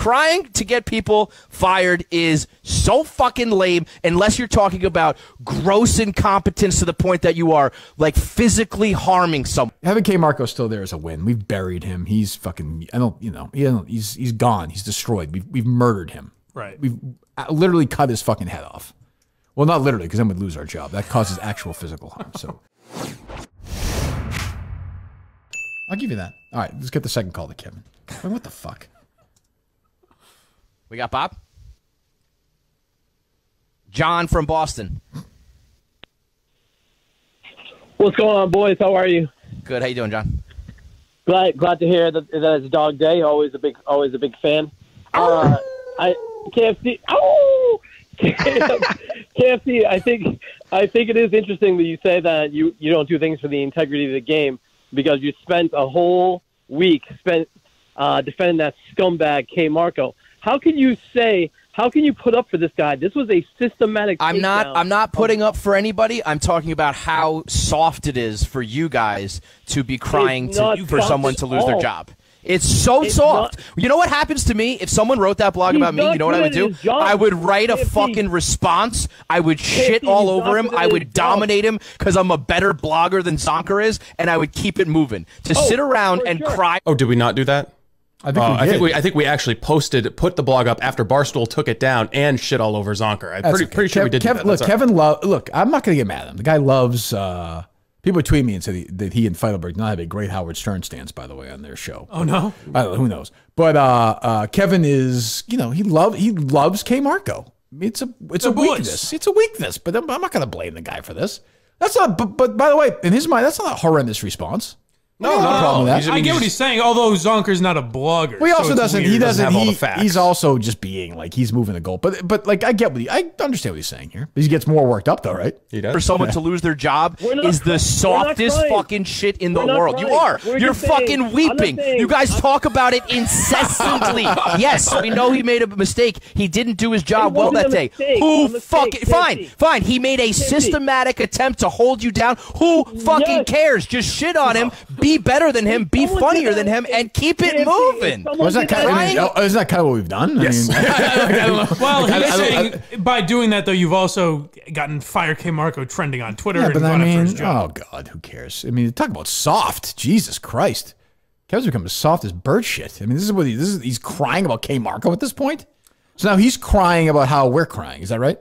crying to get people fired is so fucking lame unless you're talking about gross incompetence to the point that you are like physically harming someone. Having KMarko still there is a win. We've buried him. He's fucking, he's gone. He's destroyed. We've murdered him. Right. We've literally cut his fucking head off. Well, not literally, because then we'd lose our job. That causes actual physical harm. So I'll give you that. All right, let's get the second call to Kevin. What the fuck? We got Bob? John from Boston. What's going on, boys? How are you? Good. How you doing, John? Glad to hear that it's Dog Day. Always a big fan. KFC. Oh, KFC. I think it is interesting that you say that you don't do things for the integrity of the game because you spent a whole week defending that scumbag KMarko. How can you put up for this guy? This was a systematic takedown. I'm not putting up for anybody. I'm talking about how soft it is for you guys to be crying for someone to lose their job. It's soft. You know what happens to me? If someone wrote that blog about me, you know what I would do? I would write a fucking response. I would shit all over him. I would dominate him because I'm a better blogger than Zonker is, and I would keep it moving. To sit around and cry. Oh, did we not do that? I think we actually put the blog up after Barstool took it down and shit all over Zonker. I'm pretty sure we did. Look, I'm not going to get mad at him. The guy loves. People tweet me and say that he and Feidelberg not have a great Howard Stern stance, by the way, on their show. Oh no, I don't know, who knows? But Kevin is, he loves KMarko. It's a weakness. It's a weakness. But I'm not going to blame the guy for this. That's not. But by the way, in his mind, that's not a horrendous response. No problem with that. I get what he's saying, although Zonker's not a blogger. Well, he also doesn't. He doesn't have all the facts. He's also just being like he's moving the goal. But like I understand what he's saying here. He gets more worked up though, right? He does. For someone to lose their job is the softest fucking shit in the world. You are. You're fucking weeping. You guys talk about it incessantly. Yes, we know he made a mistake. He didn't do his job well that day. Who fucking fine. He made a systematic attempt to hold you down. Who fucking cares? Just shit on him. Be better than him, be funnier than him, and keep it moving. Isn't that kind of what we've done? Yes. I don't know. Well, he's saying by doing that, though, you've also gotten Fire KMarko trending on Twitter. Yeah, and but I mean, oh, God, who cares? I mean, talk about soft. Jesus Christ. Kevin's become as soft as bird shit. I mean, he's crying about KMarko at this point? So now he's crying about how we're crying. Is that right?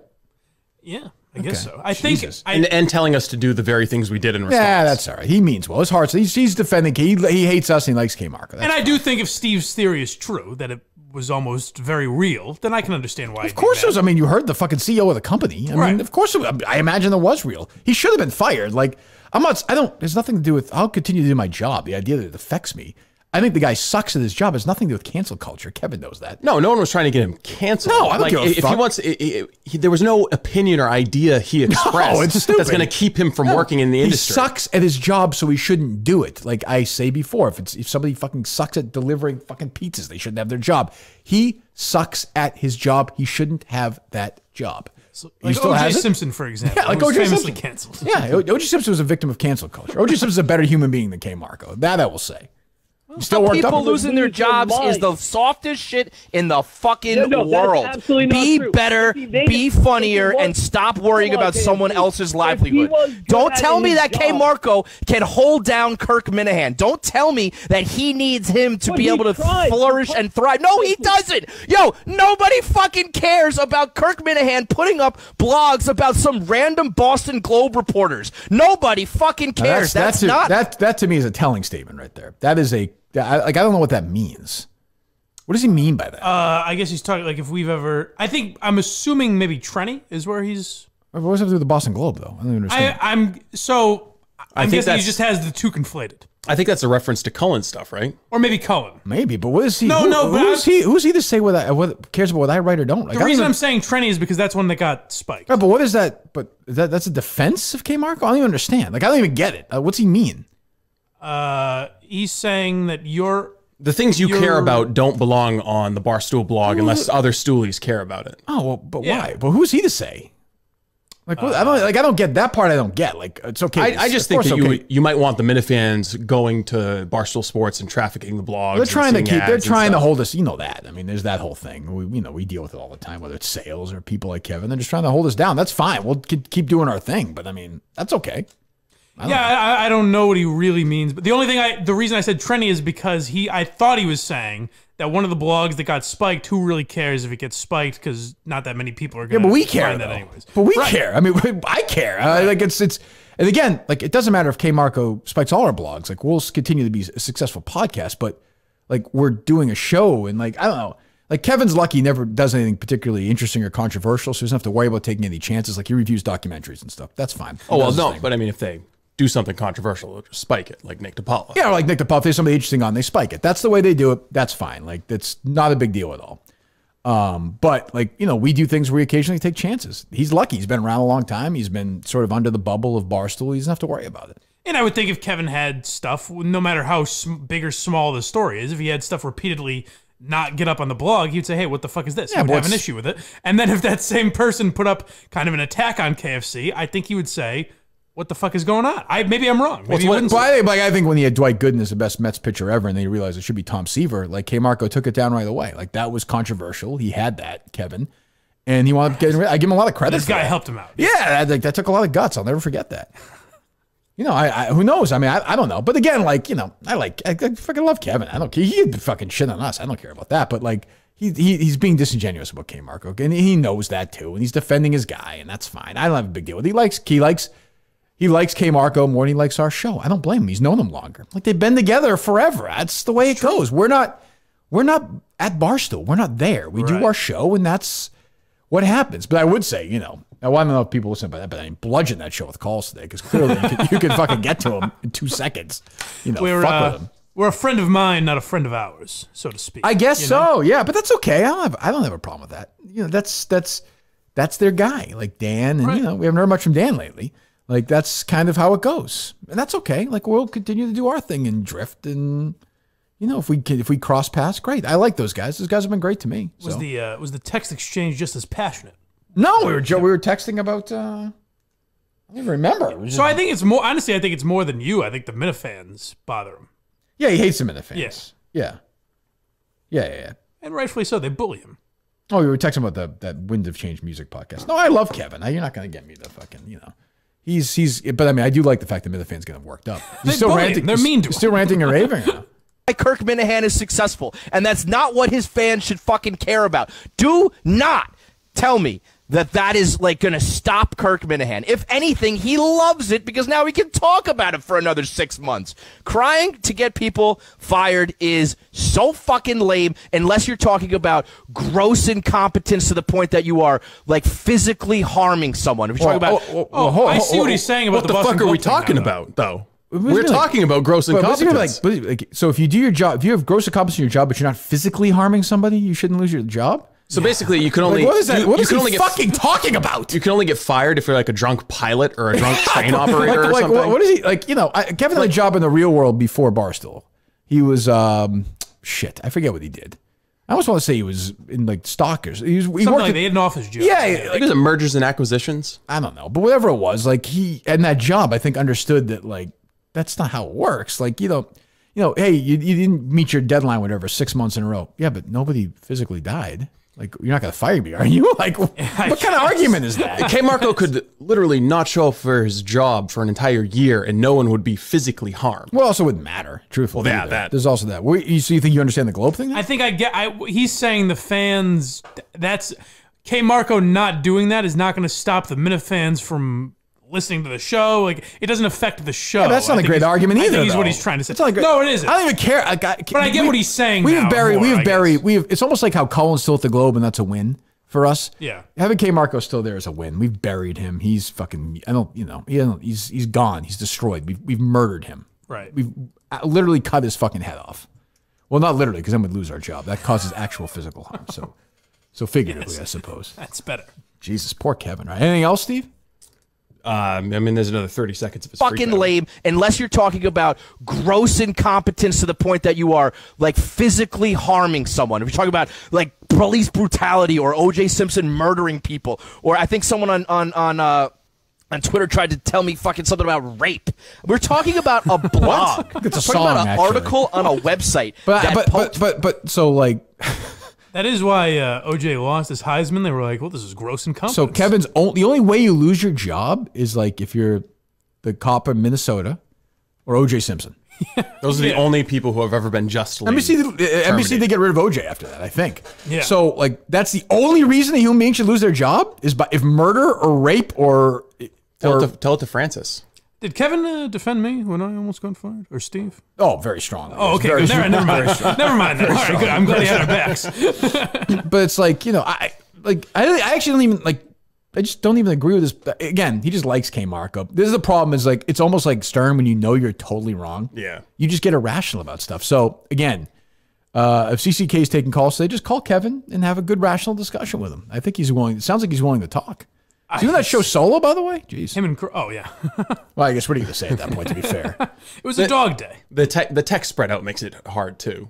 Yeah. I guess so. I think, and telling us to do the very things we did in response. Yeah, that's all right. He means well. His heart's he's defending. He hates us and he likes KMarko. And I do think if Steve's theory is true, that it was almost very real, then I can understand why. Of course, it was. I mean, you heard the fucking CEO of the company. I mean, of course, I imagine it was real. He should have been fired. Like I'm not. I don't. There's nothing to do with. I'll continue to do my job. The idea that it affects me. I think the guy sucks at his job. It has nothing to do with cancel culture. Kevin knows that. No one was trying to get him canceled. No, I don't give a fuck. If he wants, there was no opinion or idea he expressed it's stupid. that's going to keep him from working in the industry. He sucks at his job, so he shouldn't do it. Like I say before, if somebody fucking sucks at delivering fucking pizzas, they shouldn't have their job. He sucks at his job. He shouldn't have that job. So, like O.J. Simpson, for example, like was O.J. famously Simpson. canceled. Yeah, O.J. Simpson was a victim of cancel culture. O.J. Simpson's a better human being than KMarko. That I will say. Still people losing their jobs is the softest shit in the fucking world. Be better, be funnier, and stop worrying about someone else's livelihood. Don't tell me that KMarko can hold down Kirk Minihane. Don't tell me that he needs him to be able to flourish and thrive. No, he doesn't. Yo, nobody fucking cares about Kirk Minihane putting up blogs about some random Boston Globe reporters. Nobody fucking cares. That to me is a telling statement right there. That is a I don't know what that means. What does he mean by that? I guess he's talking like if we've ever. I'm assuming maybe Trenny is where he's. What does that have to do with the Boston Globe though? I don't understand. I'm guessing he just has the two conflated. I think that's a reference to Cullen stuff, right? Or maybe Cullen. Maybe, but what is he? Who's he to say what cares about what I write or don't? Like, the reason I'm saying Trenny is because that's one that got spiked. Right, but what is that? But that's a defense of KMarko? I don't even understand. Like I don't even get it. What's he mean? He's saying that the things you care about don't belong on the Barstool blog unless other stoolies care about it. Oh, well, but why? But who's he to say? Like, I don't get that part. I don't get. Like, it's okay. I just think that you might want the Minifans going to Barstool Sports and trafficking the blogs. They're trying to hold us. You know that. I mean, there's that whole thing. We deal with it all the time, whether it's sales or people like Kevin. They're just trying to hold us down. That's fine. We'll keep doing our thing. But I mean, that's okay. I don't know what he really means. But the reason I said trendy is because I thought he was saying that one of the blogs that got spiked, who really cares if it gets spiked? Because not that many people are going to find that anyways. But we care. I mean, I care. Like it's, and again, like it doesn't matter if KMarko spikes all our blogs. Like we'll continue to be a successful podcast, but like we're doing a show, and like I don't know. Like Kevin's lucky he never does anything particularly interesting or controversial, so he doesn't have to worry about taking any chances. Like he reviews documentaries and stuff. That's fine. But I mean, if they do something controversial, they'll just spike it, like Nick DiPaolo. Yeah, or like Nick DiPaolo. If there's something interesting on, they spike it. That's the way they do it. That's fine. Like that's not a big deal at all. But like, we do things where we occasionally take chances. He's lucky. He's been around a long time. He's been sort of under the bubble of Barstool. He doesn't have to worry about it. And I would think if Kevin had stuff, no matter how big or small the story is, if he had stuff repeatedly not get up on the blog, he'd say, hey, what the fuck is this? He would have an issue with it. And then if that same person put up kind of an attack on KFC, I think he would say, what the fuck is going on? Maybe I'm wrong. Maybe I think when he had Dwight Gooden as the best Mets pitcher ever, and then he realized it should be Tom Seaver, like KMarko took it down right away. Like that was controversial. He had that, Kevin, and he wanted to get rid. I give him a lot of credit. This guy helped him out. Yeah, that took a lot of guts. I'll never forget that. Who knows? I mean, I don't know. But again, like I fucking love Kevin. I don't care. He had fucking shit on us. I don't care about that. But like he's being disingenuous about KMarko, and he knows that too, and he's defending his guy, and that's fine. I don't have a big deal with it. He likes KMarko more than he likes our show. I don't blame him. He's known him longer. Like they've been together forever. That's the way it goes. We're not at Barstool. We're not there. We do our show, and that's what happens. But I would say, I don't know if people listen to that, but I bludgeon that show with calls today because clearly you can fucking get to him in 2 seconds. Fuck with him. We're a friend of mine, not a friend of ours, so to speak. I guess so. Yeah, but that's okay. I don't have a problem with that. That's their guy, like Dan, and we haven't heard much from Dan lately. Like, that's kind of how it goes. And that's okay. Like, we'll continue to do our thing and drift. And, if we cross paths, great. I like those guys. Those guys have been great to me. Was the text exchange just as passionate? No, we were texting about, I don't even remember. So I think it's more, honestly, I think it's more than you. I think the Minifans bother him. Yeah, he hates the Minifans. Yeah. And rightfully so. They bully him. Oh, we were texting about that Wind of Change music podcast. No, I love Kevin. You're not going to get me to fucking, but I mean, I do like the fact that Minifans get him worked up. He's still ranting. They're mean to him. Still ranting and raving. Kirk Minihane is successful, and that's not what his fans should fucking care about. Do not tell me that is like going to stop Kirk Minihane. If anything, he loves it because now we can talk about it for another 6 months. Crying to get people fired is so fucking lame unless you're talking about gross incompetence to the point that you are like physically harming someone. If you're talking about, I see what he's saying about what the fuck are we talking about though? We're talking about gross incompetence. So if you do your job, if you have gross incompetence in your job, but you're not physically harming somebody, you shouldn't lose your job? So basically, you can only. What is that? What is he fucking talking about? You can only get fired if you're like a drunk pilot or a drunk train operator or something. What is he like? Kevin had a job in the real world before Barstool. He was shit. I forget what he did. I almost want to say he was in like Stalkers. He worked like they had an office job. Yeah, like, was it mergers and acquisitions? I don't know, but whatever it was, like he and that job, I think understood that like that's not how it works. Like hey, you didn't meet your deadline, whatever, 6 months in a row. Yeah, but nobody physically died. Like, you're not going to fire me, are you? Like, what kind of argument is that? KMarko could literally not show up for his job for an entire year and no one would be physically harmed. Well, also wouldn't matter, truthfully. Well, there's also that. So you think you understand the Globe thing? Then? I think he's saying the fans, that's KMarko not doing that is not going to stop the Minifans from listening to the show. Like, it doesn't affect the show. Yeah, that's not a great argument either. I think what he's trying to say. No, it isn't. I don't even care. But I get what he's saying. It's almost like how Colin's still at the Globe, and that's a win for us. Yeah, having KMarko still there is a win. We've buried him. He's fucking. He's gone. He's destroyed. We've murdered him. Right. We've literally cut his fucking head off. Well, not literally, because then we'd lose our job. That causes actual physical harm. So figuratively, I suppose. That's better. Jesus, poor Kevin. Right? Anything else, Steve? I mean, there's another 30 seconds of his fucking lame unless you're talking about gross incompetence to the point that you are like physically harming someone. If you're talking about like police brutality or O.J. Simpson murdering people, or I think someone on on Twitter tried to tell me fucking something about rape. We're talking about a blog. It's a song, about an article on a website. But so like. That is why OJ lost his Heisman. They were like, well, this is gross incompetence. So Kevin's the only way you lose your job is like if you're the cop in Minnesota or OJ Simpson. Those are the only people who have ever been justly NBC they get rid of OJ after that, I think. Yeah. So like that's the only reason a human being should lose their job is if murder or rape or tell it to Francis. Did Kevin defend me when I almost got fired? Or Steve? Oh, very strongly. Oh, okay. Good. Never mind. Never mind. All right, good. I'm glad he had our backs. But it's like, I actually don't even like. I just don't even agree with this. Again, he just likes KMarko. This is the problem. Is like it's almost like Stern when you know you're totally wrong. Yeah. You just get irrational about stuff. So again, if CCK is taking calls today, just call Kevin and have a good rational discussion with him. I think he's willing. It sounds like he's willing to talk. Is he doing that show solo, by the way? Jeez. Him and yeah. Well, I guess what are you going to say at that point? To be fair, it was a dog day. The tech spread out makes it hard too.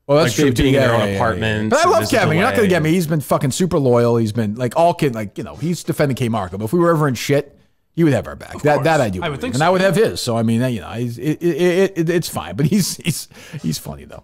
Well, that's like true. Being in their own apartment. But I love Kevin. You're not going to get me. He's been fucking super loyal. He's been like all kid. Like he's defending KMarko. But if we were ever in shit, he would have our back. That I do. I would think, and I would have his. So I mean, it's fine. But he's funny though.